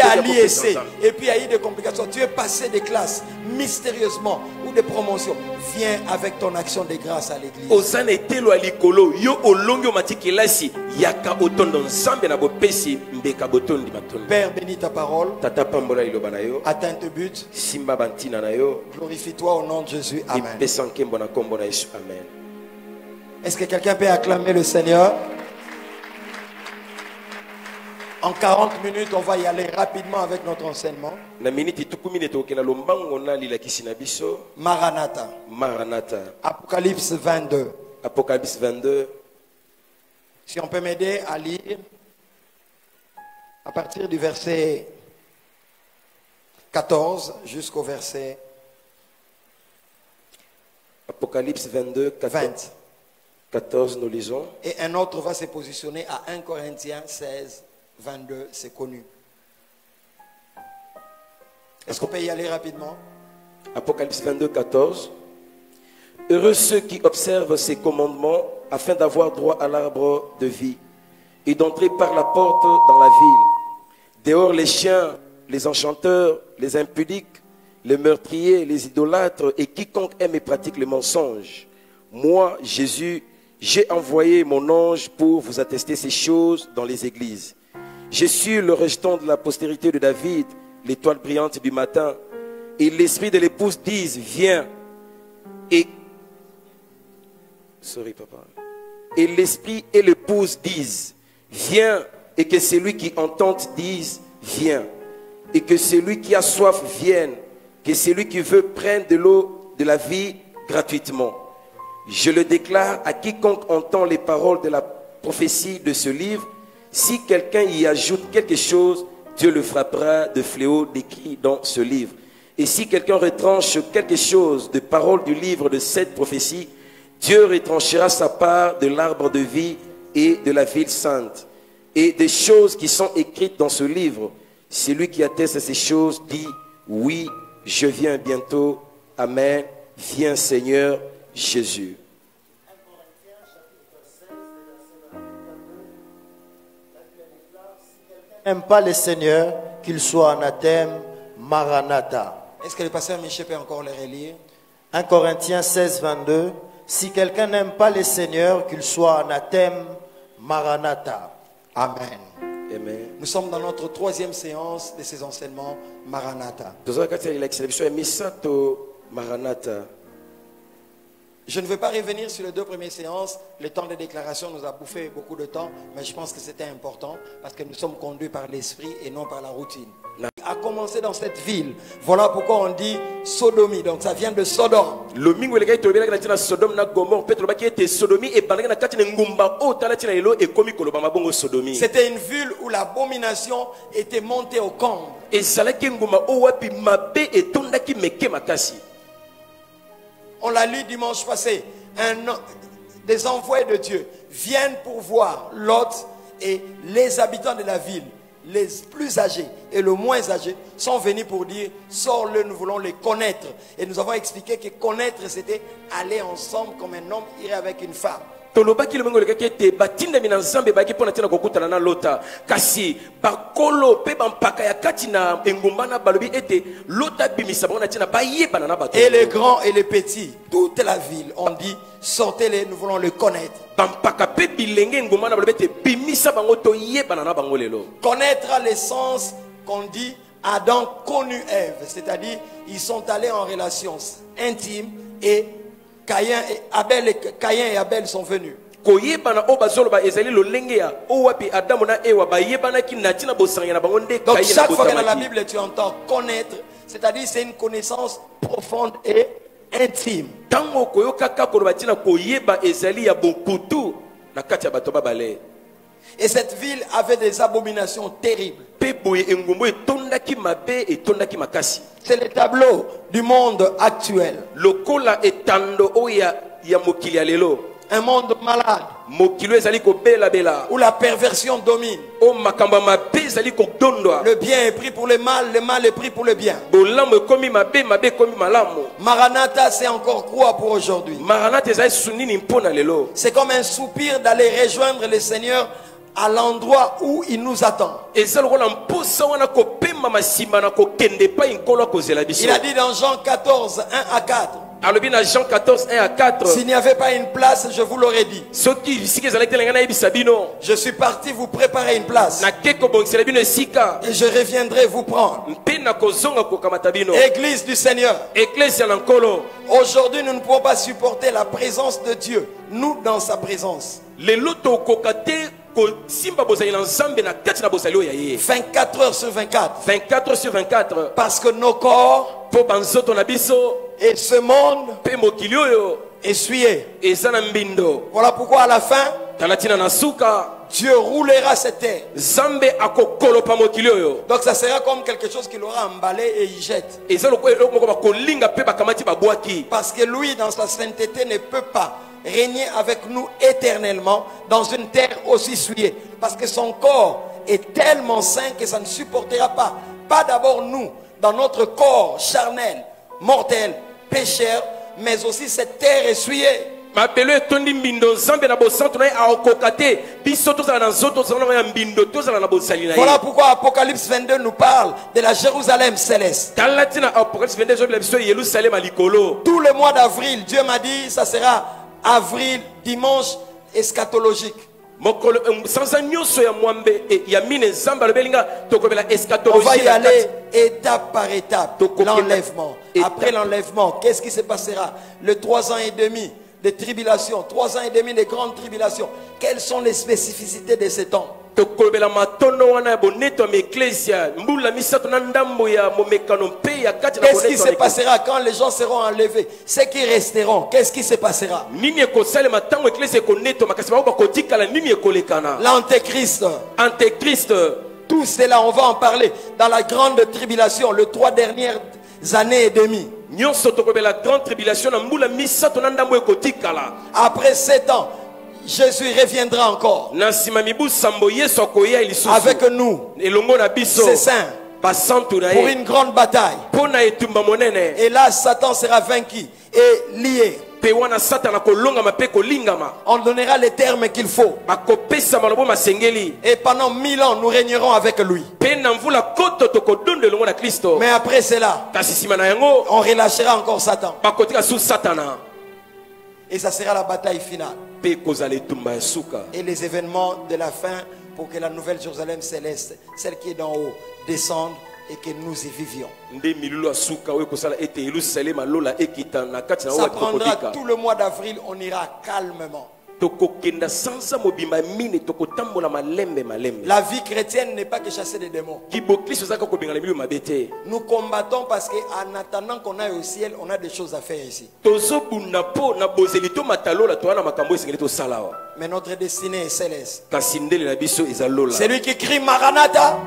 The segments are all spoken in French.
à l'IEC et puis il y a eu des complications, tu es passé des classes mystérieusement ou des promotions, viens avec ton action de grâce à l'église. Père, bénis ta parole, atteins tes buts, glorifie-toi au nom de Jésus. Amen. Est-ce que quelqu'un peut acclamer le Seigneur? En 40 minutes, on va y aller rapidement avec notre enseignement. Maranatha. Apocalypse 22. Apocalypse 22. Si on peut m'aider à lire à partir du verset 14 jusqu'au verset Apocalypse 22, 14. 14, nous lisons. Et un autre va se positionner à 1 Corinthiens 16. 22, c'est connu. Est-ce qu'on peut y aller rapidement? Apocalypse 22, 14. Heureux ceux qui observent ces commandements afin d'avoir droit à l'arbre de vie et d'entrer par la porte dans la ville. Dehors les chiens, les enchanteurs, les impudiques, les meurtriers, les idolâtres et quiconque aime et pratique le mensonge. Moi, Jésus, j'ai envoyé mon ange pour vous attester ces choses dans les églises. Je suis le rejeton de la postérité de David, l'étoile brillante du matin. Et l'esprit de l'épouse disent, viens. Et l'esprit et l'épouse disent, viens. Et que celui qui entend dise, viens. Et que celui qui a soif vienne. Que celui qui veut prenne de l'eau de la vie gratuitement. Je le déclare à quiconque entend les paroles de la prophétie de ce livre. Si quelqu'un y ajoute quelque chose, Dieu le frappera de fléau décrit dans ce livre. Et si quelqu'un retranche quelque chose de paroles du livre de cette prophétie, Dieu retranchera sa part de l'arbre de vie et de la ville sainte. Et des choses qui sont écrites dans ce livre, celui qui atteste ces choses dit, oui, je viens bientôt. Amen. Viens Seigneur Jésus. N'aime pas le Seigneur, qu'il soit anathème, Maranatha. Est-ce que le pasteur Michel peut encore les relire? 1 Corinthiens 16, 22. Si quelqu'un n'aime pas le Seigneur, qu'il soit anathème, Maranatha. Amen. Amen. Nous sommes dans notre troisième séance de ces enseignements Maranatha. Je ne veux pas revenir sur les deux premières séances. Le temps de déclaration nous a bouffé beaucoup de temps, mais je pense que c'était important parce que nous sommes conduits par l'esprit et non par la routine. A commencé dans cette ville. Voilà pourquoi on dit sodomie. Donc ça vient de Sodome. C'était une ville où l'abomination était montée au comble. On l'a lu dimanche passé. Des envoyés de Dieu viennent pour voir Lot et les habitants de la ville, les plus âgés et le moins âgés, sont venus pour dire, sors-le, nous voulons les connaître. Et nous avons expliqué que connaître, c'était aller ensemble comme un homme irait avec une femme. Tolobaki le mongole kete batinda mina nzambe baki pona tina kokutana na lota kasi bakolo pe bampaka ya katina engumbana balobi ete lota bimisa bona tina bayebana na bato. Et les grands et les petits, toute la ville ont dit sortez-les, nous voulons le connaître. Bampaka pe bilenge engumbana balobi ete bimisa bango to yebana na bango lelo. Connaître à l'essence qu'on dit Adam connu Ève, c'est-à-dire ils sont allés en relation intime et Caïn et Abel sont venus. Donc chaque fois que dans la Bible tu entends connaître, c'est-à-dire c'est une connaissance profonde et intime. Et cette ville avait des abominations terribles. C'est le tableau du monde actuel. Un monde malade, où la perversion domine. Le bien est pris pour le mal est pris pour le bien. Maranatha, c'est encore quoi pour aujourd'hui? C'est comme un soupir d'aller rejoindre le Seigneur à l'endroit où il nous attend. Il a dit dans Jean 14, 1 à 4. Jean 14, 1 à 4. S'il n'y avait pas une place, je vous l'aurais dit. Je suis parti vous préparer une place. Et je reviendrai vous prendre. Église du Seigneur. Aujourd'hui, nous ne pouvons pas supporter la présence de Dieu. Nous dans sa présence. 24 heures sur 24. 24 heures sur 24. Parce que nos corps et ce monde essuyé. Voilà pourquoi à la fin, Dieu roulera cette terre. Donc ça sera comme quelque chose qu'il aura emballé et il jette. Parce que lui, dans sa sainteté, ne peut pas régner avec nous éternellement dans une terre aussi souillée. Parce que son corps est tellement saint que ça ne supportera pas. Pas d'abord nous, dans notre corps charnel, mortel, pécheur, mais aussi cette terre essuyée. Voilà pourquoi Apocalypse 22 nous parle de la Jérusalem céleste. Tout le mois d'avril, Dieu m'a dit, ça sera avril, dimanche eschatologique. On va y aller étape par étape. L'enlèvement. Après l'enlèvement, qu'est-ce qui se passera? Le 3 ans et demi de tribulation, 3 ans et demi de grande tribulation. Quelles sont les spécificités de ces temps? Qu'est-ce qui se passera quand les gens seront enlevés? Ceux qui resteront, qu'est-ce qui se passera? L'antéchrist. Tout cela, on va en parler dans la grande tribulation, les 3 dernières années et demie. Après 7 ans, Jésus reviendra encore avec nous, ses saints, pour une grande bataille. Et là, Satan sera vaincu et lié. On donnera les termes qu'il faut. Et pendant 1000 ans, nous régnerons avec lui. Mais après cela, on relâchera encore Satan. Et ça sera la bataille finale. Et les événements de la fin pour que la nouvelle Jérusalem céleste, celle qui est d'en haut, descende et que nous y vivions. Ça prendra tout le mois d'avril, on ira calmement. La vie chrétienne n'est pas que chasser des démons. Nous combattons parce qu'en attendant qu'on aille au ciel, on a des choses à faire ici. Mais notre destinée est céleste. Celui qui crie Maranatha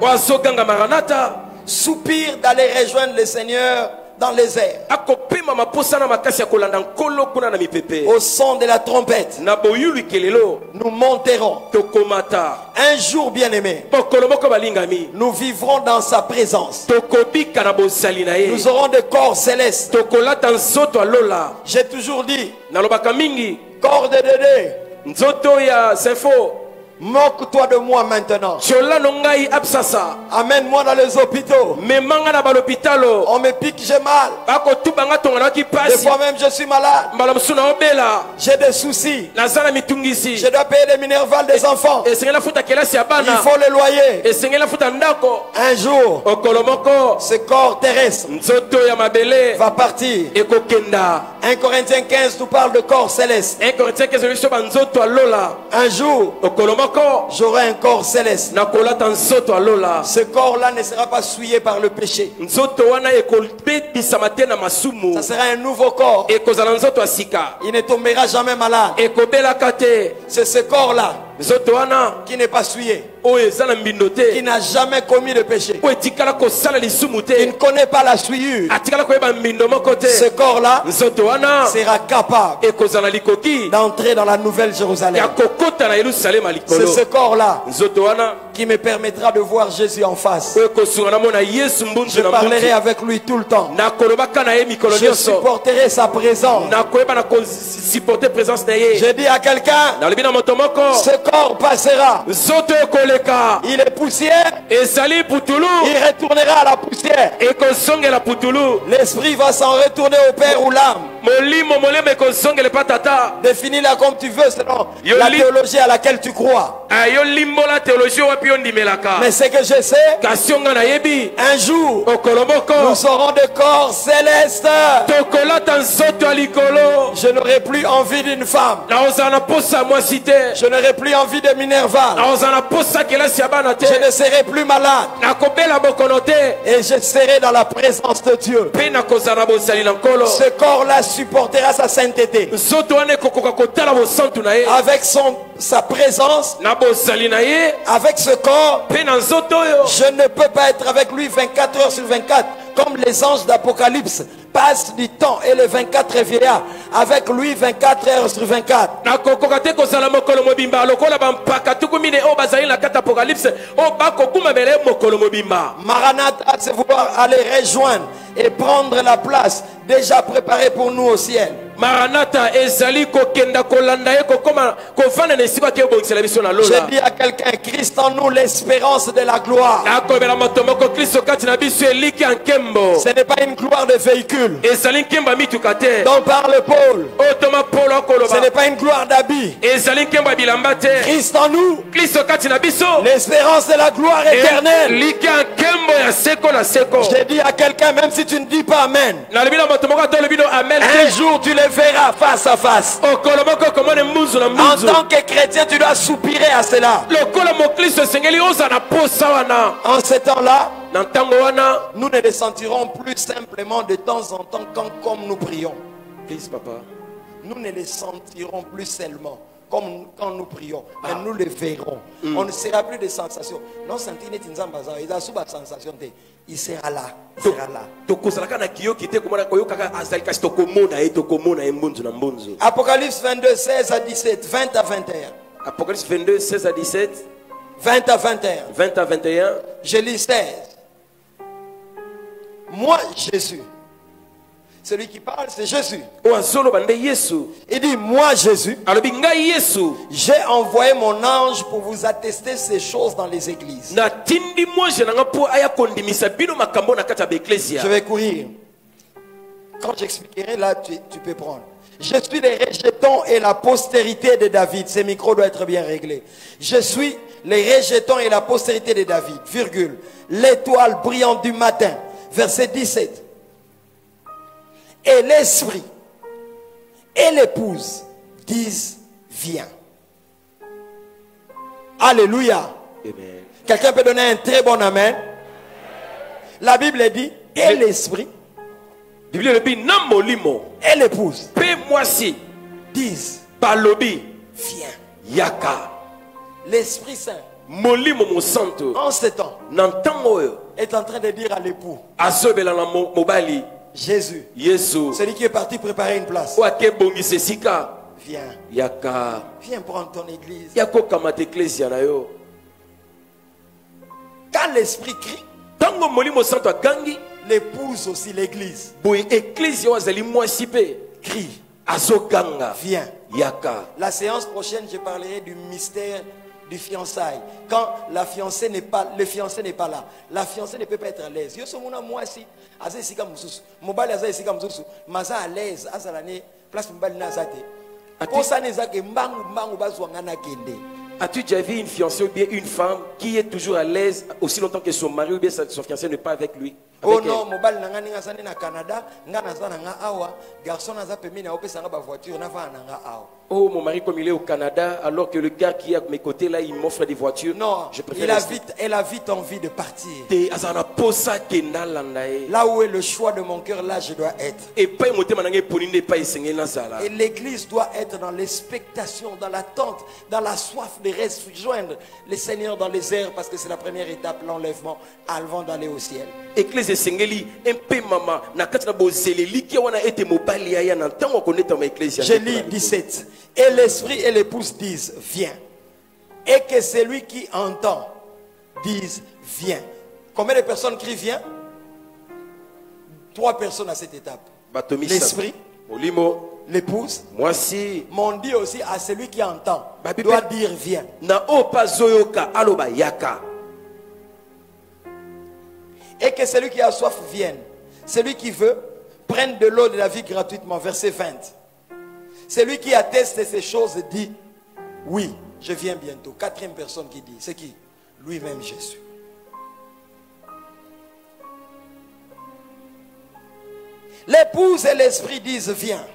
soupire d'aller rejoindre le Seigneur dans les airs. Au son de la trompette, nous monterons. Un jour, bien-aimé, nous vivrons dans sa présence. Nous aurons des corps célestes. J'ai toujours dit, corps de Dédé, moque-toi de moi maintenant. Amène-moi dans les hôpitaux. On me pique, j'ai mal. Des fois même je suis malade. J'ai des soucis. Je dois payer les minervales des enfants. Il faut le loyer. Un jour, ce corps terrestre va partir. 1 Corinthiens 15 nous parle de corps céleste. Un jour, j'aurai un corps céleste. Ce corps-là ne sera pas souillé par le péché. Ça sera un nouveau corps. Il ne tombera jamais malade. C'est ce corps-là qui n'est pas souillé. qui n'a jamais commis de péché, qui ne connaît pas la souillure, ce corps-là sera capable d'entrer dans la nouvelle Jérusalem. C'est ce corps-là qui me permettra de voir Jésus en face. Je parlerai avec lui tout le temps. Je supporterai sa présence. Je dis à quelqu'un, ce corps passera. Il est poussière. Il retournera à la poussière. L'esprit va s'en retourner au Père ou l'âme. Définis-la comme tu veux selon la théologie à laquelle tu crois. Mais ce que je sais, un jour nous serons de corps célestes. Je n'aurai plus envie d'une femme. Je n'aurai plus envie de Minerva. Je ne serai plus malade. Et je serai dans la présence de Dieu. Ce corps-là supportera sa sainteté. Avec sa présence, avec ce corps, je ne peux pas être avec lui 24 heures sur 24. Comme les anges d'Apocalypse passent du temps et les 24 vieillards. Avec lui 24 heures sur 24. Maranatha, c'est vouloir aller rejoindre et prendre la place déjà préparée pour nous au ciel. Maranatha ezali kokenda kolanda ye kokoma kofana na esika ke bongisela biso na lola. Je dis à quelqu'un, Christ en nous l'espérance de la gloire. Ce n'est pas une gloire de véhicule dont parle Paul. Ce n'est pas une gloire d'habit. Christ en nous l'espérance de la gloire éternelle. Je dis à quelqu'un, même si tu ne dis pas Amen, un jour tu le verras face à face. En tant que chrétien, tu dois soupirer à cela. En ce temps-là, nous ne les sentirons plus simplement de temps en temps comme nous prions. Please, papa. Nous ne les sentirons plus seulement comme quand nous prions, mais nous les verrons. On ne sera plus de sensations. Non, sentir n'est une sensation. Il sera là. Il sera là. Apocalypse 22, 16 à 17, 20 à 21. Apocalypse 22, 16 à 17. 20 à 21. 20 à 21. Je lis 16. Moi, Jésus. Celui qui parle, c'est Jésus. Il dit, moi Jésus, j'ai envoyé mon ange pour vous attester ces choses dans les églises. Je vais courir. Quand j'expliquerai là, tu peux prendre. Je suis les rejetons et la postérité de David. Ces micros doivent être bien réglés. Je suis les rejetons et la postérité de David, virgule. L'étoile brillante du matin. Verset 17. Et l'esprit et l'épouse disent, viens. Alléluia. Amen. Quelqu'un peut donner un très bon amen. La Bible dit, et l'esprit et l'épouse disent, viens. Yaka. L'Esprit Saint en ce temps est en train de dire à l'époux, Jésus, celui qui est parti préparer une place, viens. Yaka. Viens prendre ton église. Quand l'esprit crie, l'épouse aussi, l'église crie. Viens. La séance prochaine, je parlerai du mystère du fiançailles. Quand la fiancée n'est pas, le fiancé n'est pas là, la fiancée ne peut pas être à l'aise. Yo somona moi si azesika mususu, mobali azesika mususu, maza à l'aise, azalane place mobali na zate. Pour ça nezake mbangu bazwanga na kende. As-tu déjà vu une fiancée ou bien une femme qui est toujours à l'aise aussi longtemps que son mari ou bien son fiancé n'est pas avec lui? Oh non, mobali nanga ninga sane na Canada, nga nazana nga awa, garçon naza pemina opesa nga ba voiture na va nanga awa. Oh, mon mari, comme il est au Canada, alors que le gars qui est à mes côtés là, il m'offre des voitures. Non, je préfère elle a vite envie de partir. Là où est le choix de mon cœur, là je dois être. Et l'église doit être dans l'expectation, dans l'attente, dans la soif de rejoindre le Seigneur dans les airs, parce que c'est la première étape, l'enlèvement, avant d'aller au ciel. Je lis 17. Et l'esprit et l'épouse disent, viens. Et que celui qui entend dise, viens. Combien de personnes crient, viens? 3 personnes à cette étape. L'esprit, l'épouse. Moi si. M'on dit aussi à celui qui entend, doit dire, viens. Et que celui qui a soif vienne. Celui qui veut, prenne de l'eau de la vie gratuitement. Verset 20. Celui qui atteste ces choses dit, oui, je viens bientôt. 4e personne qui dit, c'est qui? Lui-même Jésus. L'épouse et l'esprit disent, viens.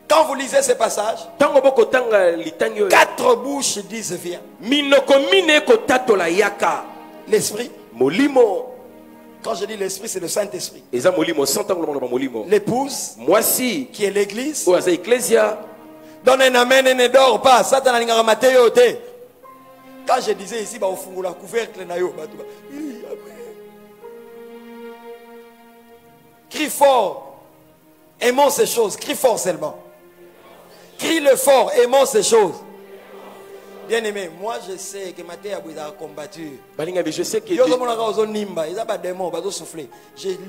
Quand vous lisez ce passage, 4 bouches disent, viens. L'esprit. Quand je dis l'esprit, c'est le Saint-Esprit. L'épouse, qui est l'église, donne un amen et ne dort pas. Quand je disais ici, au couvercle, crie fort, aimons ces choses. Crie fort seulement. Crie le fort, aimons ces choses. Bien aimé, moi je sais que Matthieu a combattu. Je sais que je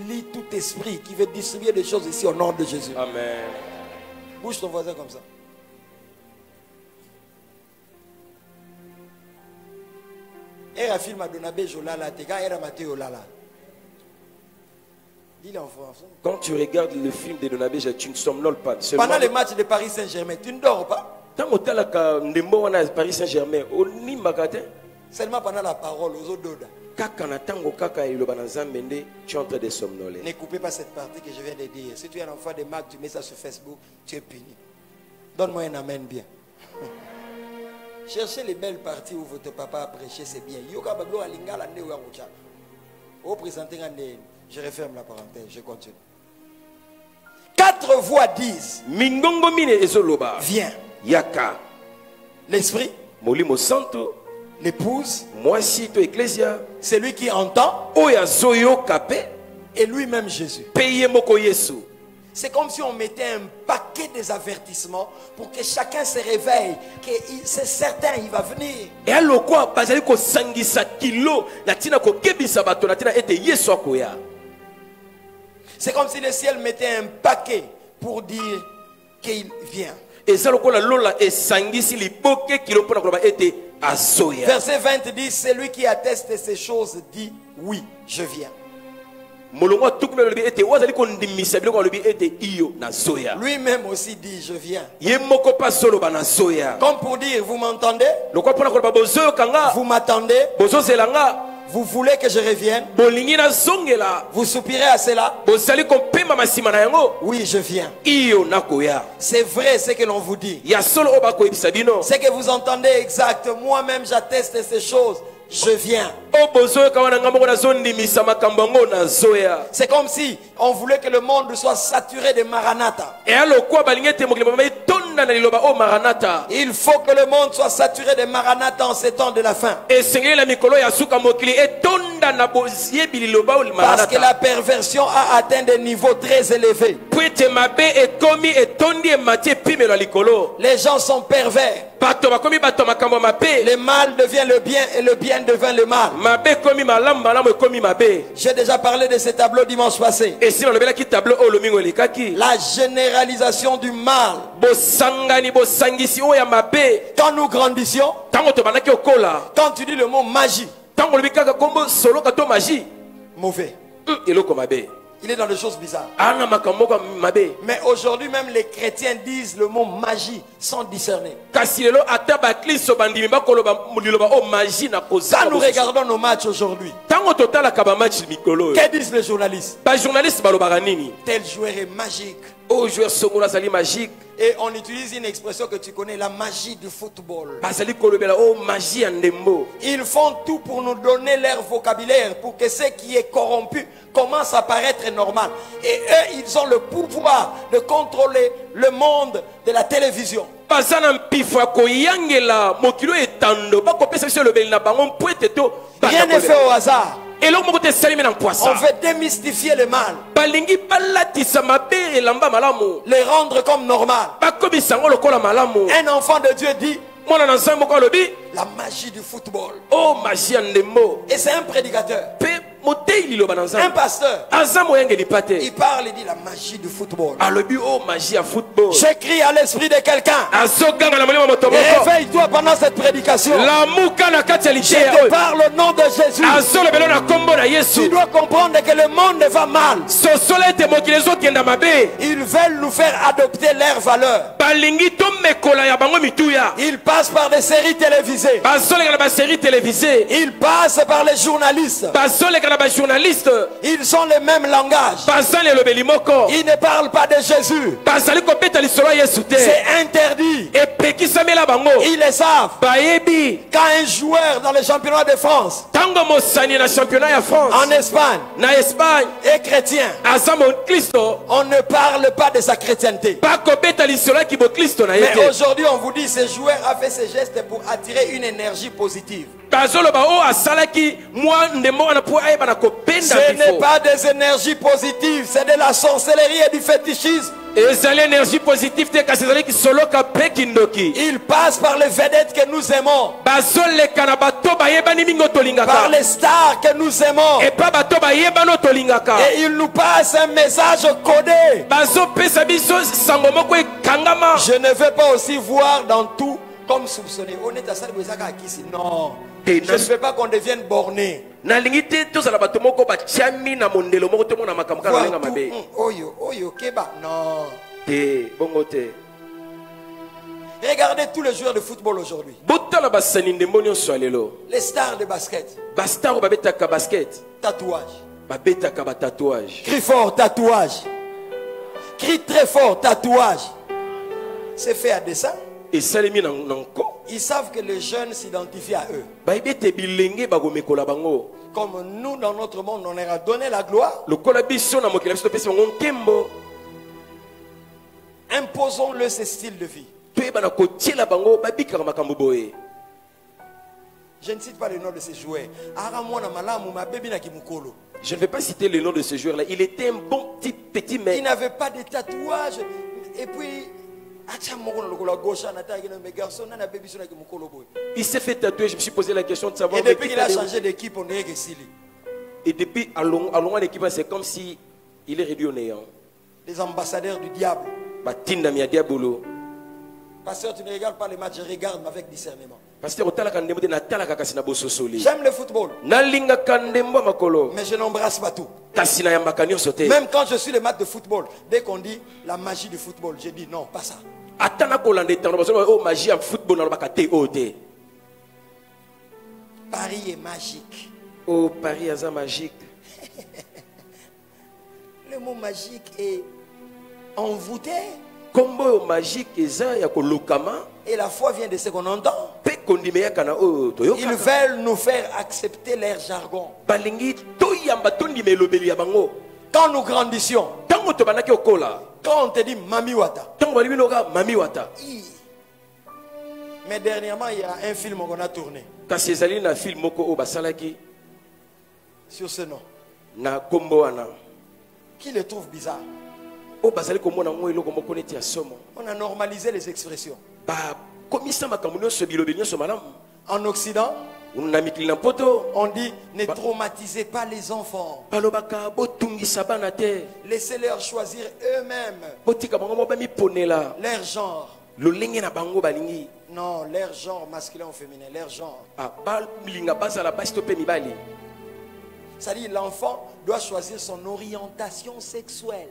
lis tout esprit qui veut distribuer des choses ici au nom de Jésus. Amen. Bouge ton voisin comme ça. Era film a donné Jolala, Tega, era Matthieu Olala. Dis-le en français. Quand tu regardes le film de Donabé, tu ne somnoles pas. Pendant les matchs de Paris Saint-Germain, tu ne dors pas? Paris Saint-Germain, seulement pendant la parole, aux autres. Tu es en train de somnoler. Ne coupez pas cette partie que je viens de dire. Si tu es un enfant de Marc, tu mets ça sur Facebook, tu es puni. Donne-moi un amen bien. Cherchez les belles parties où votre papa a prêché, c'est bien. Je referme la parenthèse, je continue. 4 voix disent, viens. Yaka. L'esprit, Molimo Santo, l'épouse, moi si to ecclesia, celui qui entend, oya zoyo kape, et lui-même Jésus. Paye moko Yesu. C'est comme si on mettait un paquet des avertissements pour que chacun se réveille, que c'est certain, il va venir. Et alors quoi, bazali ko sangisa kilo, na tina ko kebisa bato na tina ete Yesu akoya. C'est comme si le ciel mettait un paquet pour dire qu'il vient. Verset 20 dit, celui qui atteste ces choses dit, oui, je viens. Lui-même aussi dit, je viens. Comme pour dire, vous m'entendez? Vous m'attendez? Vous voulez que je revienne? Vous soupirez à cela? Oui, je viens. C'est vrai ce que l'on vous dit. C'est que vous entendez exact. Moi-même j'atteste ces choses. Je viens. C'est comme si on voulait que le monde soit saturé de Maranatha. Il faut que le monde soit saturé de Maranatha en ces temps de la fin. Parce que la perversion a atteint des niveaux très élevés. Les gens sont pervers. Le mal devient le bien et le bien devient le mal. J'ai déjà parlé de ce tableau dimanche passé. La généralisation du mal. Quand nous grandissions, quand tu dis le mot magie, mauvais. Il est dans des choses bizarres. Mais aujourd'hui même les chrétiens disent le mot magie sans discerner. Quand nous regardons nos matchs aujourd'hui, que disent les journalistes? Tel joueur est magique. Oh, joueur Songola Zali magique. Et on utilise une expression que tu connais, la magie du football. Bazali Kolobela, oh, magie Ndembo. Ils font tout pour nous donner leur vocabulaire, pour que ce qui est corrompu commence à paraître normal. Et eux, ils ont le pouvoir de contrôler le monde de la télévision. Bazana Mpifwa Koyangela, Mokilo Etando, Bakopesa sur le Belina Bangon, Poeteto. Rien n'est fait au hasard. Et l'homme côté salimé en poisson. On veut démystifier le mal. Balingi Balatisa Mabe et Lamba Malamu. Les rendre comme normal. Bakobi Sango le Kola Malamu. Un enfant de Dieu dit la magie du football. Oh, magie Ndembo. Et c'est un prédicateur. Un pasteur. Il parle et dit la magie du football. Oh, magie à football. J'écris à l'esprit de quelqu'un. Réveille-toi pendant cette prédication. Je te parle au nom de Jésus. Tu dois comprendre que le monde va mal. Ils veulent nous faire adopter leurs valeurs. Ils passent par des séries télévisées. Ils passent par les journalistes. Ils ont le même langage. Ils ne parlent pas de Jésus. C'est interdit. Ils le savent. Quand un joueur dans le championnat de France, en Espagne, est chrétien, on ne parle pas de sa chrétienté. Mais aujourd'hui on vous dit ce joueur a fait ce geste pour attirer une énergie positive. Ce n'est pas des énergies positives, c'est de la sorcellerie et du fétichisme. Ils passent par les vedettes que nous aimons, par les stars que nous aimons, et ils nous passent un message codé. Je ne veux pas aussi voir dans tout comme soupçonné. Non, je ne veux pas qu'on devienne borné. Non. Regardez tous les joueurs de football aujourd'hui. Les stars de basket. Tatouage. Crie fort, tatouage. Crie très fort, tatouage. C'est fait à dessein. Ils savent que les jeunes s'identifient à eux. Comme nous dans notre monde on leur a donné la gloire, imposons-le ce style de vie. Je ne cite pas le nom de ces joueurs. Je ne vais pas citer le nom de ce joueur là. Il était un bon petit mec. Il n'avait pas de tatouage. Et puis il s'est fait tatouer. Je me suis posé la question de savoir. Et depuis qu'il a changé d'équipe, on est resté. Et depuis à long l'équipe, c'est comme si il est réduit au néant. Les ambassadeurs du diable. Pasteur, tu ne regardes pas les matchs, je regarde avec discernement. J'aime le football, mais je n'embrasse pas tout. Même quand je suis le match de football, dès qu'on dit la magie du football, je dis non, pas ça. Paris est magique. Oh, Paris est magique. Le mot magique est envoûté. Et la foi vient de ce qu'on entend. Ils veulent nous faire accepter leur jargon. Quand nous grandissions, quand on te dit Mami Wata. Mais dernièrement, il y a un film qu'on a tourné sur ce nom. Qui le trouve bizarre? On a normalisé les expressions. En Occident, on dit ne traumatisez pas les enfants. Laissez-leur choisir eux-mêmes leur genre. Non, leur genre masculin ou féminin, leur genre. C'est-à-dire l'enfant doit choisir son orientation sexuelle.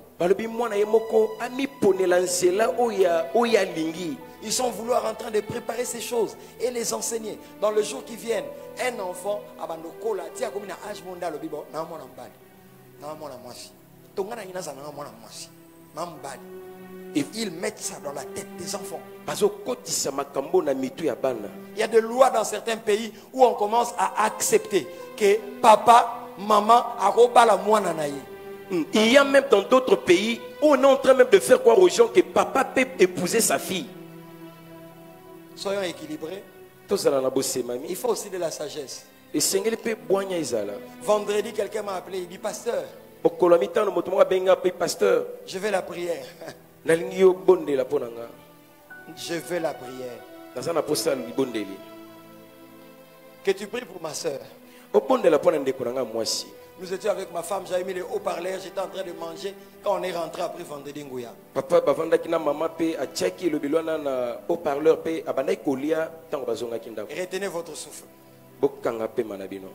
Ils sont vouloir en train de préparer ces choses et les enseigner. Dans le jour qui vient, un enfant Et ils mettent ça dans la tête des enfants. Il y a des lois dans certains pays où on commence à accepter que papa, maman, arobala mwana naye. Il y a même dans d'autres pays où on est en train même de faire croire aux gens que papa peut épouser sa fille. Soyons équilibrés. Il faut aussi de la sagesse. Vendredi, quelqu'un m'a appelé, il dit pasteur, je veux la prière. Je veux la prière. Que tu pries pour ma soeur. Nous étions avec ma femme, j'avais mis les haut-parleurs, j'étais en train de manger quand on est rentré après vendredi Ngouya. Papa bavandaki na maman pe a tchaki le bilona na haut-parleur pe abandai kolia tango bazonga kinda. Retenez votre souffle. Bokanga pe manabino.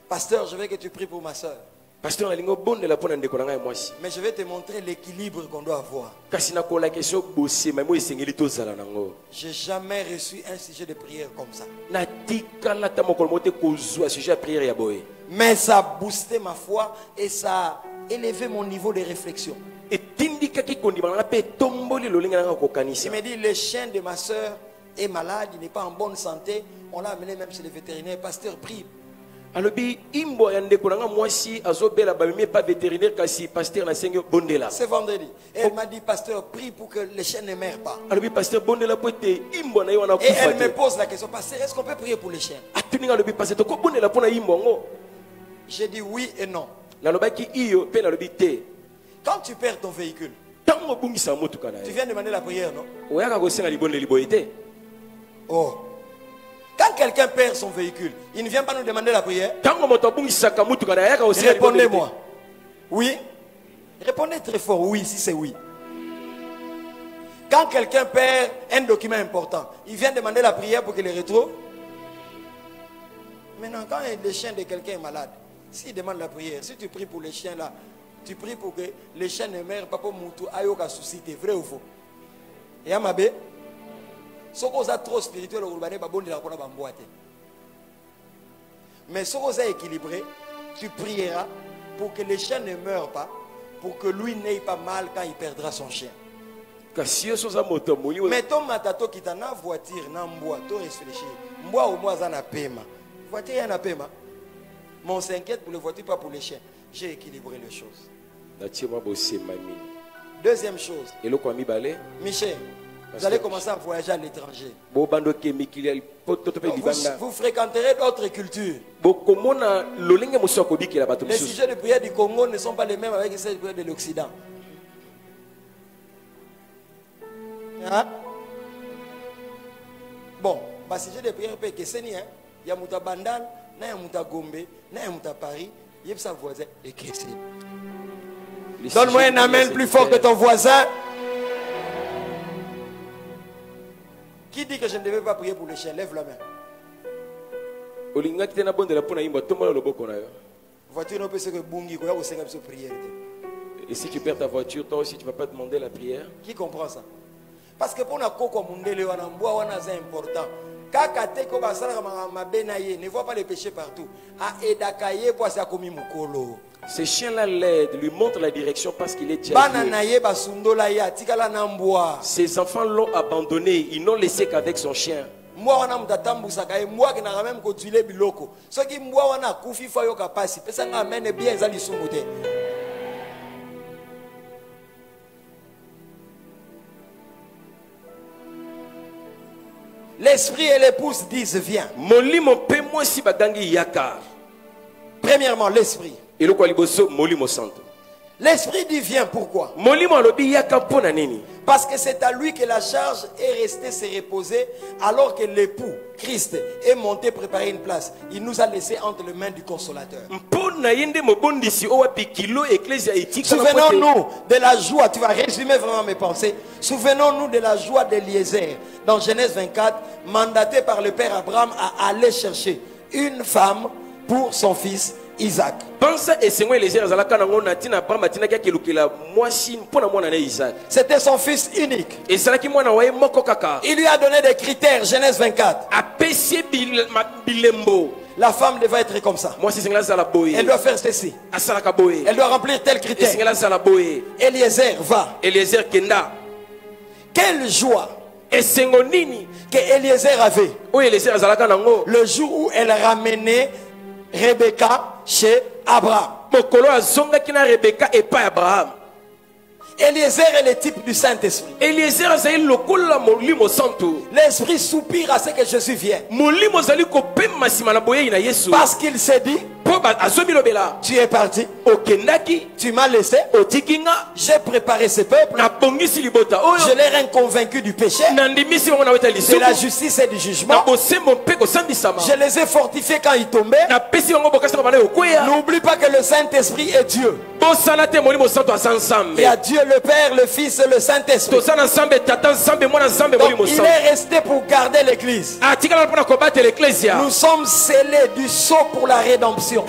Pasteur, je veux que tu pries pour ma soeur. Pasteur alingo bonde la pona ndeko nanga mwasi. Mais je vais te montrer l'équilibre qu'on doit avoir. Kasi na kola kesho bosse mais moi esengeli to zala nango. J'ai jamais reçu un sujet de prière comme ça. Na tikala ta mokolo mote kozwa sujet de prière ya boye. Mais ça a boosté ma foi et ça a élevé mon niveau de réflexion. Et tindika ki kondimana pe tomboli lo linga nanga kokanisa. Il me dit le chien de ma soeur est malade, il n'est pas en bonne santé. On l'a amené même chez le vétérinaire. Pasteur, prie. Alobi imbo ya ndeko nanga mwasi azobela ba mimi pas vétérinaire kasi pasteur na sengyo bondela. C'est vendredi. Et elle m'a dit pasteur, prie pour que les chiens ne meurent pas. Alobi pasteur bondela pote imbo na yo na kufa. Et elle me pose la question, pasteur, est-ce qu'on peut prier pour les chiens? Atuninga alobi pasteur to ko bondela pona imbo ngo. J'ai dit oui et non. Nalobaki iyo pe nalobi te. Quand tu perds ton véhicule, tango bungisa motuka na. Tu viens demander la prière, non? Oyaka ko senga libonde liboyete. Oh. Quand quelqu'un perd son véhicule, il ne vient pas nous demander la prière. Répondez-moi. Oui. Répondez très fort. Oui, si c'est oui. Quand quelqu'un perd un document important, il vient demander la prière pour qu'il le retrouve. Maintenant, quand le chien de quelqu'un est malade, s'il demande la prière, si tu pries pour les chiens là, tu pries pour que les chiens ne meurent pas pour Moutou, Ayoka souci, c'est vrai ou faux? Et à ma bé, ce qu'on a trop spirituel, mais ce qu'on a équilibré, tu prieras pour que les chiens ne meurent pas, pour que lui n'aille pas mal quand il perdra son chien. Mais ton matato qui t'a na voiture, na mboa, tu réfléchis. Mboa au moins en a paiement. Voiture en a paiement. Mais on s'inquiète pour les voitures, pas pour les chiens. J'ai équilibré les choses. Deuxième chose. Michel. Vous allez commencer à voyager à l'étranger. Vous fréquenterez d'autres cultures. Les sujets de prière du Congo ne sont pas les mêmes avec les sujets de prière de l'Occident. Hein? Bon, le sujet de prière peut être que il y a Mouta Bandal, il y a Mouta Gombe, il y a Mouta Paris, il y a sa voisin et Kessé. Donne-moi un amen plus fort que ton voisin. Qui dit que je ne devais pas prier pour les chiens? Lève la main. Et si tu perds ta voiture, toi aussi tu ne vas pas demander la prière? Qui comprend ça? Parce que pour c'est important. Ne vois pas les péchés partout. Ces chiens-là l'aident, lui montrent la direction parce qu'il est déjà vieux. Ces enfants l'ont abandonné, ils n'ont laissé qu'avec son chien. L'esprit et l'épouse disent viens. Premièrement, l'esprit. L'esprit dit viens, pourquoi? Parce que c'est à lui que la charge est restée se reposer alors que l'époux, Christ, est monté préparer une place. Il nous a laissé entre les mains du consolateur. Souvenons-nous de la joie, tu vas résumer vraiment mes pensées. Souvenons-nous de la joie d'Eliezer dans Genèse 24, mandaté par le père Abraham à aller chercher une femme pour son fils Isaac. C'était son fils unique. Il lui a donné des critères, Genèse 24. La femme devait être comme ça. Elle doit faire ceci. Elle doit remplir tel critère. Eliezer va. Quelle joie esengo nini que Eliezer avait oyo Eliezer azalaka nango le jour où elle ramenait Rebecca chez Abraham. mokolo azongaki na Rebeka epai Abraham. Eliezer est le type du Saint-Esprit. Eliezer azali lokola molimo santo. L'Esprit soupire à ce que Jésus vienne. Molimo azali kopema nsima na boyei na Yesu. Parce qu'il s'est dit, tu es parti, okendaki, tu m'as laissé, otikinga, j'ai préparé ce peuple, na bongisi libota oyo, je l'ai convaincu du péché, de la justice et du jugement, je les ai fortifiés quand ils tombaient. N'oublie pas que le Saint-Esprit est Dieu. Il y a Dieu le Père, le Fils et le Saint-Esprit. Donc il est resté pour garder l'église. Nous sommes scellés du sceau pour la rédemption.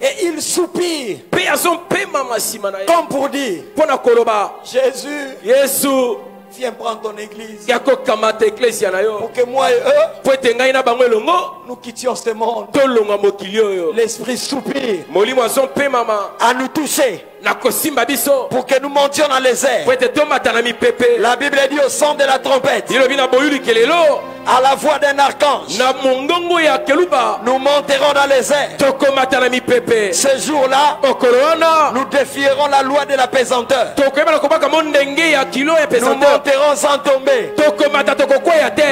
Et il soupire comme pour dire, Jésus, viens prendre ton église pour que moi et eux nous quittions ce monde. L'Esprit soupire à nous toucher pour que nous montions dans les airs. La Bible dit au son de la trompette, à la voix d'un archange, nous monterons dans les airs. Ce jour-là, nous défierons la loi de la pesanteur. Nous monterons sans tomber.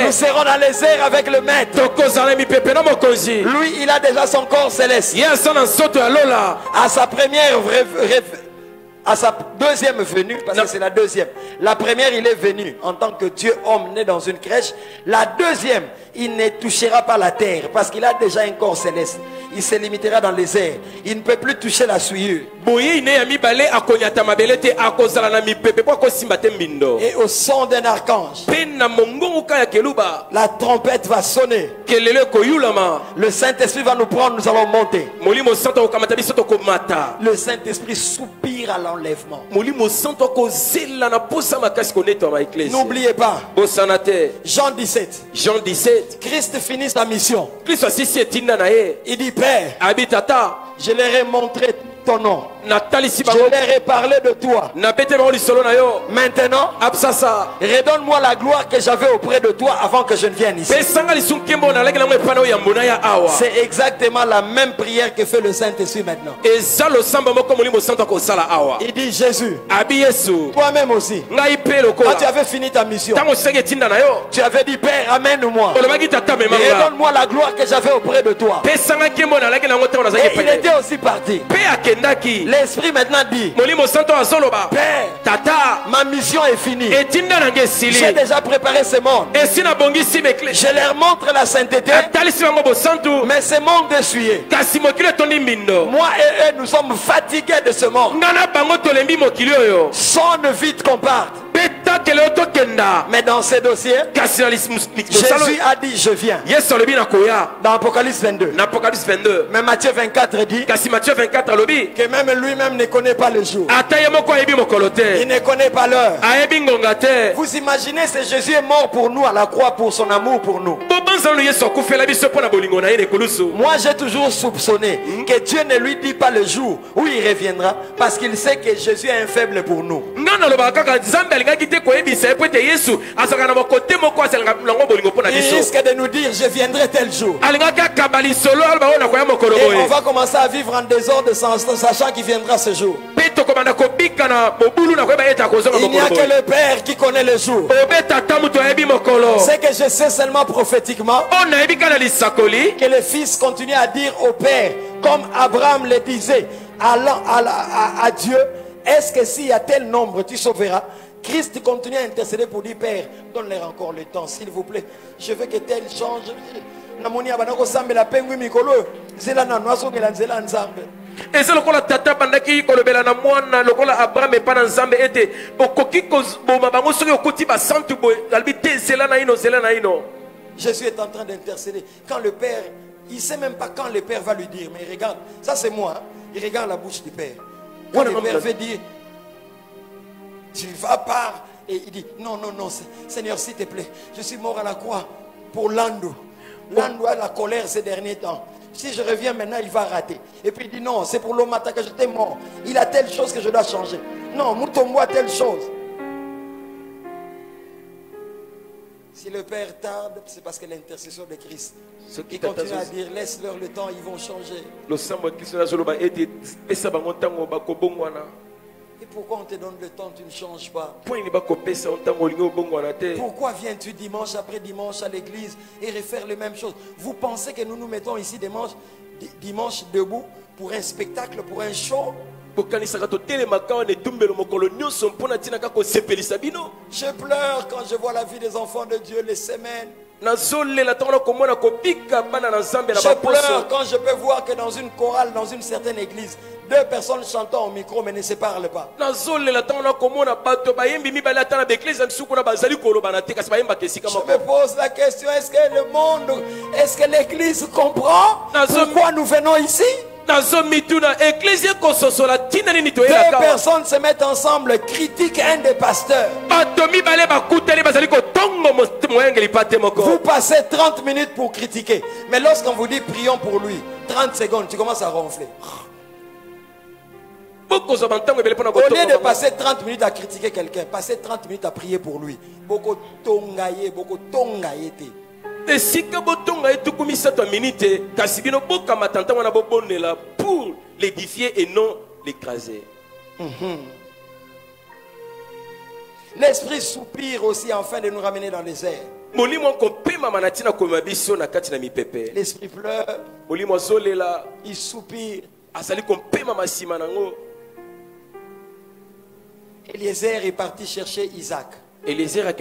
Nous serons dans les airs avec le Maître. Lui, il a déjà son corps céleste. À sa deuxième venue, parce que c'est la deuxième. La première, il est venu en tant que Dieu homme né dans une crèche. La deuxième, il ne touchera pas la terre parce qu'il a déjà un corps céleste. Il se limitera dans les airs. Il ne peut plus toucher la souillure. Et au son d'un archange, la trompette va sonner. Le Saint-Esprit va nous prendre, nous allons monter. Le Saint-Esprit soupire à l'enlèvement. N'oubliez pas, Jean 17. Jean 17. Christ finit sa mission. Il dit, Père, je leur ai montré ton nom. Je leur ai parlé de toi. Maintenant, redonne-moi la gloire que j'avais auprès de toi avant que je ne vienne ici. C'est exactement la même prière que fait le Saint-Esprit maintenant. Il dit, Jésus, toi-même aussi, quand tu avais fini ta mission, tu avais dit, Père, amène-moi. Redonne-moi la gloire que j'avais auprès de toi. Et il était aussi parti. L'Esprit maintenant dit, Père, ma mission est finie. J'ai déjà préparé ce monde. Je leur montre la sainteté, mais ce monde est souillé. Moi et eux, nous sommes fatigués de ce monde. Sonne vite qu'on parte. Mais dans ces dossiers, Jésus a dit, je viens. Dans Apocalypse 22. Mais Matthieu 24 dit que même lui-même ne connaît pas le jour. Il ne connaît pas l'heure. Vous imaginez, c'est Jésus est mort pour nous à la croix pour son amour pour nous. Moi j'ai toujours soupçonné que Dieu ne lui dit pas le jour où il reviendra parce qu'il sait que Jésus est un faible pour nous. Il risque de nous dire, je viendrai tel jour. Et on va commencer à vivre en désordre sachant qu'il viendra ce jour. Il n'y a que le Père qui connaît le jour. C'est que je sais seulement prophétiquement que le Fils continue à dire au Père, comme Abraham le disait à Dieu, est-ce que s'il y a tel nombre, tu sauveras? Christ continue à intercéder pour dire, Père, donne-leur encore le temps, s'il vous plaît. Je veux que tel change. Et lokola tata bandaki kolobela na mwana lokola Abraham et pas nzambe ete okoki kozboma bango soki okoti ba santu boy albi te zela na ino zela na ino. Jésus est en train d'intercéder. Quand le Père, il ne sait même pas quand le Père va lui dire, mais regarde, ça c'est moi, hein. Il regarde la bouche du Père. Quand le Père veut dire, tu vas pas, et il dit, non, non, non, Seigneur, s'il te plaît, je suis mort à la croix pour Lando. Lando a la colère ces derniers temps. Si je reviens maintenant, il va rater. Et puis il dit, non, c'est pour l'Omata que j'étais mort. Il a telle chose que je dois changer. Non, Moutombo a telle chose. Si le Père tarde, c'est parce que l'intercession de Christ. Il continue à dire, laisse-leur le temps, ils vont changer. Et pourquoi on te donne le temps, tu ne changes pas? Pourquoi viens-tu dimanche après dimanche à l'église et refaire les mêmes choses? Vous pensez que nous nous mettons ici dimanche debout pour un spectacle, pour un show? Je pleure quand je vois la vie des enfants de Dieu les semaines. Je pleure quand je peux voir que dans une chorale, dans une certaine église, deux personnes chantant au micro mais ne se parlent pas. Je me pose la question, est-ce que le monde, est-ce que l'église comprend pourquoi nous venons ici? Deux personnes se mettent ensemble, critiquent un des pasteurs. Vous passez 30 minutes pour critiquer. Mais lorsqu'on vous dit prions pour lui, 30 secondes, tu commences à ronfler. Au lieu de passer 30 minutes à critiquer quelqu'un, passez 30 minutes à prier pour lui. Beaucoup tongaye, beaucoup tongaye. Pour l'édifier et non l'écraser. L'esprit soupire aussi afin de nous ramener dans les airs. L'esprit pleure. Il soupire. Eliezer est parti chercher Isaac. Eliezer a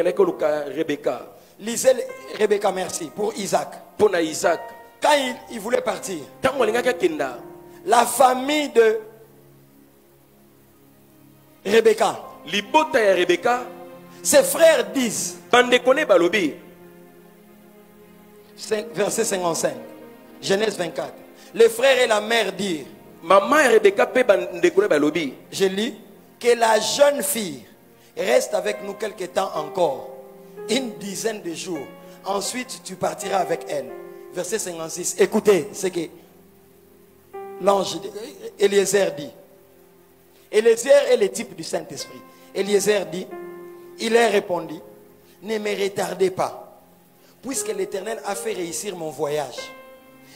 Rebecca. Lisez Rebecca, merci, pour Isaac. Pour Isaac. Quand il voulait partir, la famille de Rebecca, ses frères disent, verset 55, Genèse 24, les frères et la mère dirent, je lis, que la jeune fille reste avec nous quelque temps encore, une dizaine de jours, ensuite tu partiras avec elle. Verset 56, écoutez ce que l'ange Eliezer dit. Eliezer est le type du Saint-Esprit. Eliezer dit, il leur répondit, ne me retardez pas, puisque l'Éternel a fait réussir mon voyage.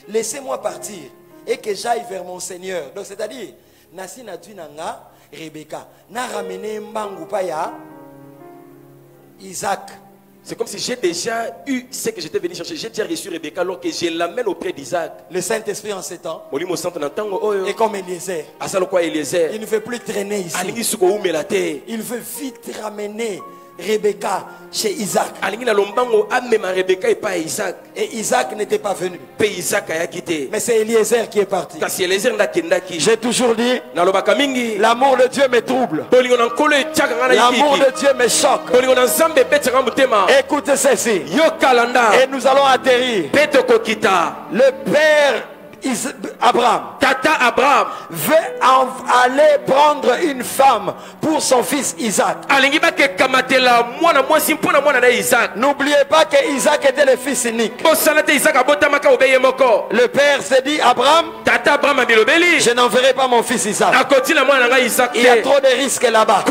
Laissez-moi partir et que j'aille vers mon Seigneur. Donc c'est-à-dire, Nasi Natu Nanga, Rebecca, n'a ramené Mbangupaya, Isaac. C'est comme si j'ai déjà eu ce que j'étais venu chercher. J'ai déjà reçu Rebecca alors que je l'amène auprès d'Isaac. Le Saint-Esprit en ces temps. Et comme Eliezer. Il ne veut plus traîner ici. Il veut vite ramener Rebecca chez Isaac. Et Isaac n'était pas venu. Mais c'est Eliezer qui est parti. J'ai toujours dit, l'amour de Dieu me trouble. L'amour de Dieu me choque. Écoutez ceci. Et nous allons atterrir. Le Père Abraham veut aller prendre une femme pour son fils Isaac. N'oubliez pas que Isaac était le fils unique. Le père s'est dit, Abraham, je n'enverrai pas mon fils Isaac. Il y a trop de risques là-bas.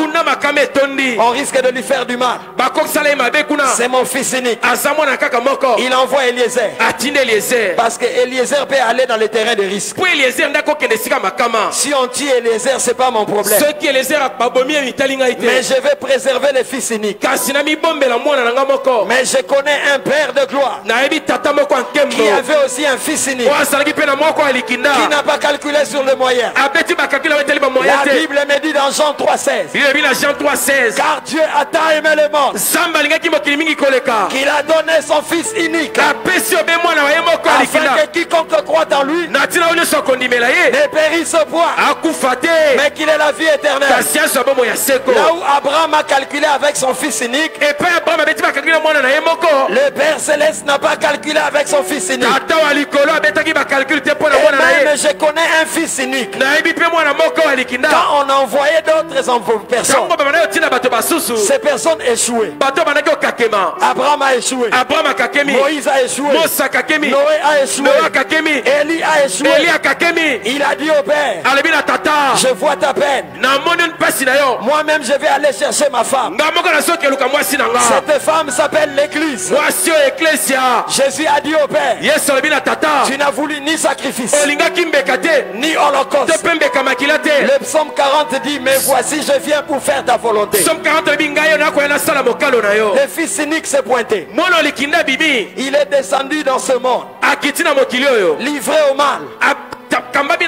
On risque de lui faire du mal. C'est mon fils unique. Il envoie Eliezer. Parce que Eliezer peut aller dans les terrains de risque. Si on tue Eliezer, c'est pas mon problème. Mais je vais préserver les fils uniques. Mais je connais un père de gloire qui avait aussi un fils unique, qui n'a pas calculé sur le moyen. La Bible me dit dans Jean 3,16, car Dieu a tant aimé le monde qu'il a donné son fils unique, afin que quiconque croit en lui ne périsse point, mais qu'il ait la vie éternelle. Là où Abraham a calculé avec son fils unique, le Père Céleste n'a pas calculé avec son fils unique. Et même je connais un fils unique. Quand on envoyait d'autres personnes, ces personnes échouaient. Abraham a échoué, Moïse a échoué, Noé a échoué, Élie a échoué. Il a dit au père, alobi na tata je vois ta peine. na moni mpasi na yo Moi-même, je vais aller chercher ma femme. nga moko na soki eluka mwasi na nga Cette femme s'appelle l'église. mwasi oyo eklesia Jésus a dit au père, yesu alobi na tata tu n'as voulu ni sacrifice, olingaki mbeka te ni to holocauste. mpe mbeka makila te. Le psaume 40 dit, mais voici, je viens pour faire ta volonté. Somme 40 alobi ngai yo nakoya nasala mokalo na yo. Le fils unique s'est pointé. mwana olikinda bibi Il est descendu dans ce monde, akiti na mokili oyo livré au mal. kambabi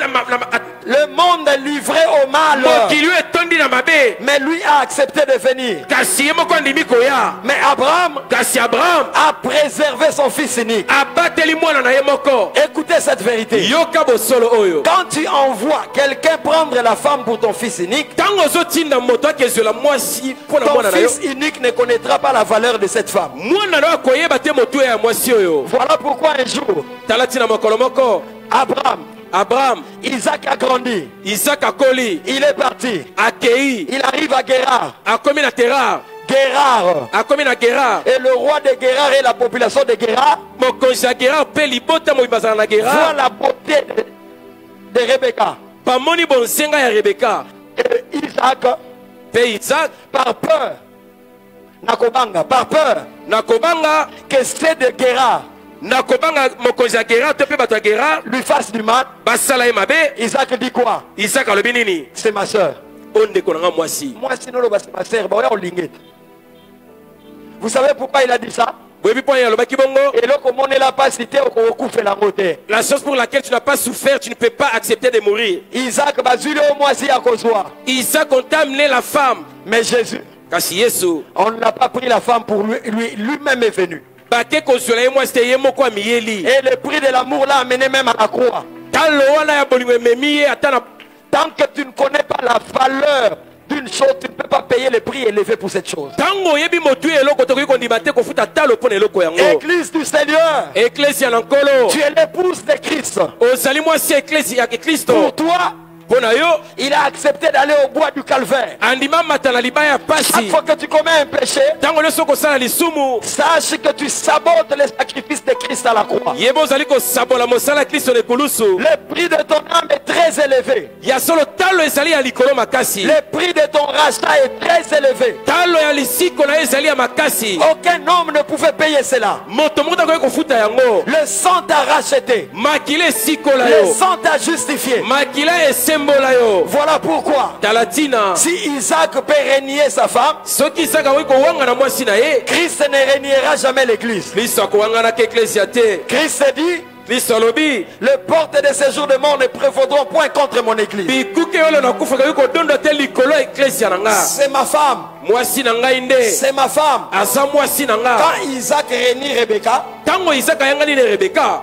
Le monde est livré au mal. mokili oyo etondi na mabe Mais lui a accepté de venir. kasi ye moko andimi koya. Mais Abraham kasi abraham a préservé son fils unique. abateli mwana na ye moko. Écoutez cette vérité. yoka bosolo oyo Quand tu envoies quelqu'un prendre la femme pour ton fils unique, ntango ozotinda moto akezwela mwasi mpo na ton mwana na yo fils unique ne connaîtra pas la valeur de cette femme. mwana na yo akoyeba te motu ya mwasi oyo. Voilà pourquoi un jour, tala ntina mokolo moko Abraham, abraham Isaac a grandi. isaka akoli Il est parti. akei Il arrive à Guérard. akomi na terar Guérard. akomi na gerar Et le roi de Guérard et la population de Guérard mokonzi ya gerar mpe libota moyi bazala na voient gerar la beauté de Rebecca. bamoni bonzenga ya rebeka Et Isaac, mpe isaac par peur, Nakobanga, par peur na kobanga que c'est de Guérard na kobanga mokonzi ya gerar to mpe bato ya gerar lui fasse du mal, basala ye mabe. Isaac dit quoi? isaac alobi nini C'est ma soeur. o ndeko na nga mwasi. Moi, sinon, c'est ma soeur. Vous savez pourquoi il a dit ça? boyebi mpo ye alobaki bongo. Et là, comme on est là, pas cité, on fait la route. La chose pour laquelle tu n'as pas souffert, tu ne peux pas accepter de mourir. Isaac, Bazule, au moins, si à cause de Isaac, on t'a amené la femme. mais Jésus, Kasi Yesu, on n'a pas pris la femme pour lui, lui-même est venu. bake konsola ye moi c'était ye moko amiyeli. Et le prix de l'amour l'a amené même à la croix. Talo wana ya bolingo ememi ye ata na Tant que tu ne connais pas la valeur d'une chose, tu ne peux pas payer le prix élevé pour cette chose. tango yebi motu eloko tokoki kondima te kofuta talo pona eloko yango. Église du Seigneur, Ecclesia na nkolo. tu es l'épouse de Christ. Ozali mwasi ecclesia ya Kristo. Pour toi, Pona yo il a accepté d'aller au bois du calvaire. andima mata na libaya Chaque pasi. fois que tu commets un péché, Tango nyonso kosala lisumu. sache que tu sabotes le sacrifice de Christ à la croix. Yebo ozali kosabola mosala Kristo na ekulusu. Le prix de ton âme est très élevé. Ya solo talo ezali ya likolo makasi. Le prix de ton rachat est très élevé. Talo ya lisiko na ye ezali ya makasi. Aucun homme ne pouvait payer cela. Moto moko takoki kofuta yango. Le sang t'a racheté. Makila esikola Le yo. sang t'a justifié. Makila esembola yo. Voilà pourquoi, Talatina. si Isaac peut régner sa femme, Soki Isaka akoki kowanga na mwasi na ye. Christ ne régnera jamais l'église. Kristo akowanga na eklesia te. Christ dit, Kristo alobi. les portes de ces jours de mort ne prévaudront point contre mon église. Bikuke oyo nakufaka yo kodondo te likolo ya eklesia na nga. C'est ma femme. Mwasi na ngai nde. C'est ma femme. Aza mwasi na nga. Quand Isaac régnit Rebecca, Tango Isaka ayangani na Rebeka.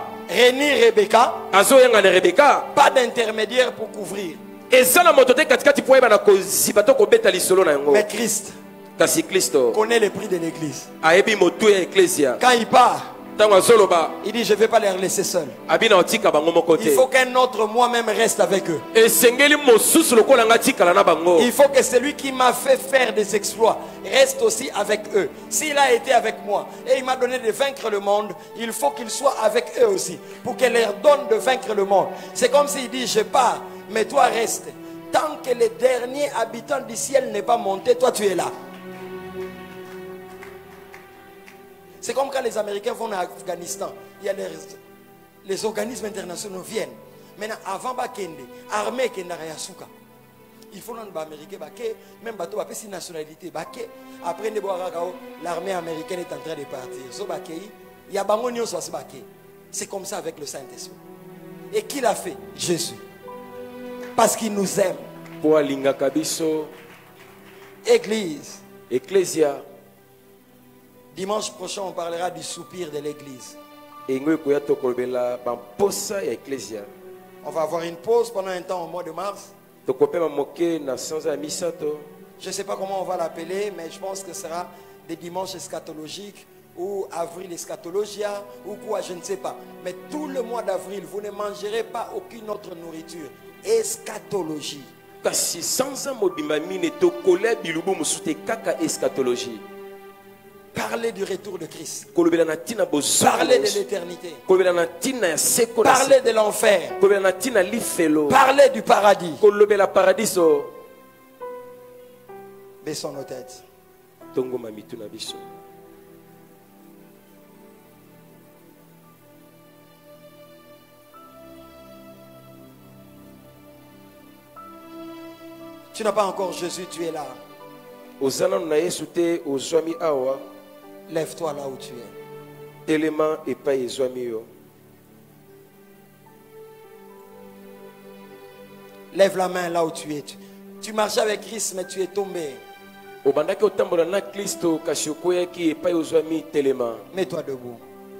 Azoyanga na Rebeka. pas d'intermédiaire pour couvrir. Ezala moto te katikati po yeba na koziba to kobeta lisolo na yango. Mais Christ Kasi Kristo connaît le prix de l'église. ayebi motu ya eklesia. Quand il part, Tango azoloba il dit, je ne vais pas les laisser seuls. abina otika bango moko Il te. faut qu'un autre moi-même reste avec eux. Esengeli mosusu lokola nga tikala na bango. Il faut que celui qui m'a fait faire des exploits reste aussi avec eux. S'il a été avec moi et il m'a donné de vaincre le monde, il faut qu'il soit avec eux aussi pour qu'il leur donne de vaincre le monde. C'est comme s'il dit, je pars, mais toi reste. Tant que le dernier habitant du ciel n'est pas monté, toi tu es là. C'est comme quand les Américains vont en Afghanistan. Il y a les organismes internationaux viennent. Maintenant, avant Bakende, armée qui n'a rien souka. Il faut non américain baké, même bateau baké si nationalité baké. Après l'armée américaine est en train de partir. So baké, il y a bangonio so baké. C'est comme ça avec le Saint-Esprit. Et qui l'a fait? Jésus. Parce qu'il nous aime. Po alinga kabiso. Église. Ecclesia. Dimanche prochain, on parlera du soupir de l'église. Engo koya to kolbela bamposa ya Ecclesia. On va avoir une pause pendant un temps au mois de mars. To kopema moke na sanza ya misato. Je ne sais pas comment on va l'appeler, mais je pense que ce sera des dimanches eschatologiques ou avril eschatologia ou quoi, je ne sais pas. Mais tout le mois d'avril, vous ne mangerez pas aucune autre nourriture. Eschatologie. Kasi sanza mobimba mine to kola bilubu musute kaka eschatologie. Parlez du retour de Christ. kolobela na tina bozongo Parlez de l'éternité. kolobela na tina ya seko na Parlez de l'enfer. kolobela na tina lifelo Parlez du paradis. kolobela paradiso Baissons nos têtes. tongoma mitu na biso. Tu n'as pas encore Jésus, tu es là. ozana na yesu te ozwami awa Lève-toi là où tu es. telema epai ezwami yo. Lève la main là où tu es. Tu marchais avec Christ, mais tu es tombé. obandaki otambola na kristo kasi okweyaki epai ozwami telema. Mets-toi debout.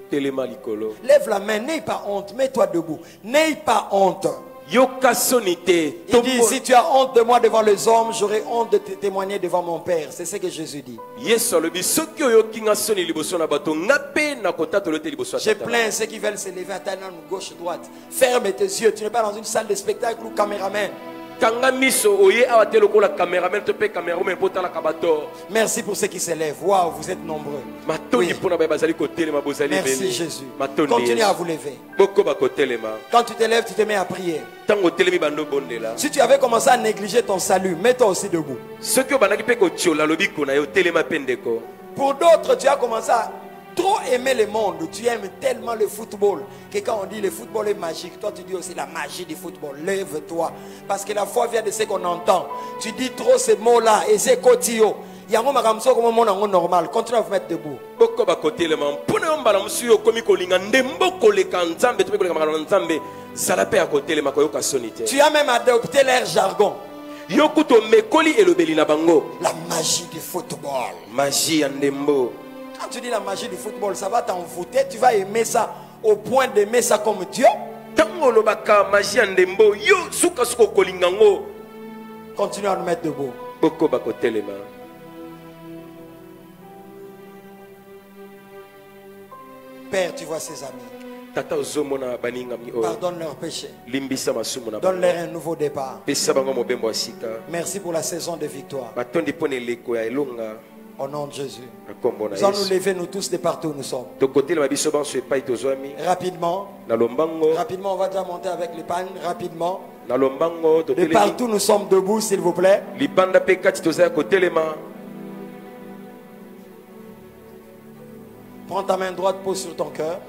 telema likolo. Lève la main, n'aie pas honte. Mets-toi debout. N'aie pas honte. yoka soni te. Il dit, si tu as honte de moi devant les hommes, j'aurai honte de te témoigner devant mon Père. C'est ce que Jésus dit. yesu alobi soki oyoki nga soni liboso na bato nga mpe nakotatolo te liboso ya J'ai Tata. plein ceux qui veulent se lever à ta main gauche, droite. Ferme tes yeux. Tu n'es pas dans une salle de spectacle ou caméraman. kanga miso oye awa te lokola cameraman to mpe cameraman mpo otalaka bato. Merci pour ceux qui se lèvent. Waouh, vous êtes nombreux. matondi Oui. mpona baye bazali kotelema bozali Merci ebele. Jésus. matondi Continue à Yesu. vous lever. bokoba kotelema Quand tu te lèves, tu te mets à prier. ntango otelemi bando bondela. Si tu avais commencé à négliger ton salut, mets-toi aussi debout. soki obandaki mpe kotiola lobiko na yo telema mpe ndeko. Pour d'autres, tu as commencé à trop aimer le monde. Tu aimes tellement le football que quand on dit le football est magique, toi tu dis aussi la magie du football. Lève-toi. Parce que la foi vient de ce qu'on entend. Tu dis trop ces mots-là et c'est cotillot. Il y a un moment normal. Continue à vous mettre debout. bokoba kotelema mpona yo mbala mosusu okomi kolinga ndembo koleka nzambe to mpe koleka makambo na nzambe zala mpe ya kotelema koyoka soni te. Tu as même adopté leur jargon. yo kutu omekoli elobeli na bango. La magie du football. magie ya ndembo. Quand tu dis la magie du football, ça va t'envoûter. Tu vas aimer ça au point d'aimer ça comme Dieu. ntango olobaka magie ya ndembo yo sukasuka okolinga ngo. Continue à nous mettre debout. bokoba kotelema. Père, tu vois ses amis. tata ozomona baningami oyo Pardonne leurs péchés. limbisa masumu na Donne-leur bango un nouveau départ. pesa bango mobembo ya sika. Merci pour la saison de victoire. batondi mpona eleko ya elonga Au nom de Jésus. na nkombo na Nous allons nous yesu. lever, nous tous, de partout où nous sommes. tokotelema biso banso epai tozwami Rapidement. na lombango Rapidement, on va déjà monter avec les pannes. Rapidement. na lombango De totelemi partout nous sommes debout, s'il vous plaît. libanda mpe kati tozala kotelema. Prends ta main droite, pose sur ton cœur.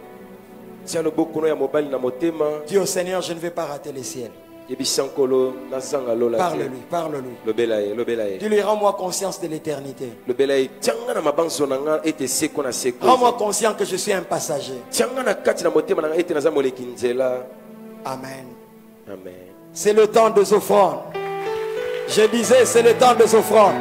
tia loboko no ya mobali na motema. Dis au Seigneur, je ne vais pas rater les ciels. yebisa nkolo nazanga lola te. Parle-lui, parle-lui. lobela ye lobela ye Dis-lui, rends-moi conscience de l'éternité. lobela ye tianga na mabanzo na nga ete seko na seko. Rends-moi conscient que je suis un passager. tianga na kati na motema na nga ete naza moleki nzela. Amen. amen. C'est le temps des offrandes. Je disais, c'est le temps des offrandes.